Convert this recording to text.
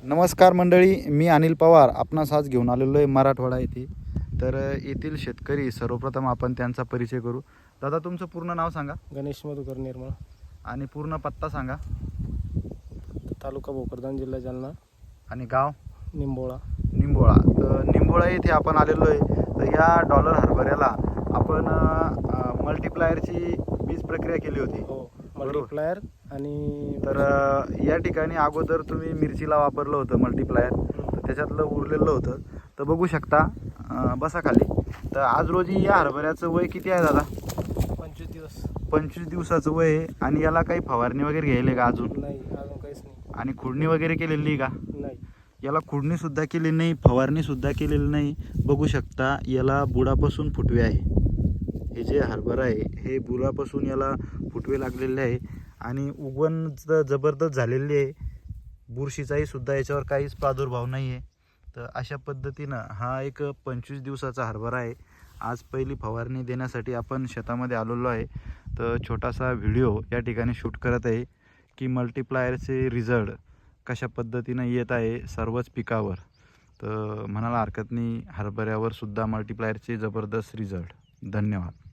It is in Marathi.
नमस्कार मंडळी, मी अनिल पवार आपणास आज घेऊन आलेलो आहे मराठवाडा येथे. तर येथील शेतकरी सर्वप्रथम आपण त्यांचा परिचय करू. दादा, तुमचं पूर्ण नाव सांगा. गणेश मधुकर निर्मळ, आणि पूर्ण पत्ता सांगा. तालुका भोकरदन, जिल्हा जालना, आणि गाव निंबोळा. निंबोळा. तर निंबोळा येथे आपण आलेलो आहे. तर या डॉलर हरभऱ्याला आपण मल्टीप्लायरची बीज प्रक्रिया केली होती. हो, मल्टीप्लायर. आणि तर या ठिकाणी अगोदर तुम्ही मिरचीला वापरलं होतं मल्टीप्लायर, तर त्याच्यातलं उरलेलं होतं. तर बघू शकता, बसा खाली. तर आज रोजी या हरभऱ्याचं वय किती आहे दादा? 25 दिवस. 25 दिवसाचं वय आहे. आणि याला काही फवारणी वगैरे घ्यायला का अजून? नाही, अजून काहीच नाही. आणि खुडणी वगैरे केलेली का? नाही. याला खुडणीसुद्धा केली नाही, फवारणीसुद्धा केलेली नाही. बघू शकता, याला बुडापासून फुटवे आहे. हे जे हरभरा आहे हे बुडापासून याला फुटवे लागलेले आहे. आणि उगवण जबरदस्त झालेली आहे. बुरशीचाही सुद्धा याच्यावर काहीच प्रादुर्भाव नाही आहे. तर अशा पद्धतीनं हा एक 25 दिवसाचा हरभरा आहे. आज पहिली फवारणी देण्यासाठी आपण शेतामध्ये आलेलो आहे. तर छोटासा व्हिडिओ या ठिकाणी शूट करत आहे की मल्टीप्लायरचे रिझल्ट कशा पद्धतीनं येत आहे सर्वच पिकावर. तर म्हणायला हरकत नाही, हरभऱ्यावर सुद्धा मल्टीप्लायरचे जबरदस्त रिझल्ट. धन्यवाद.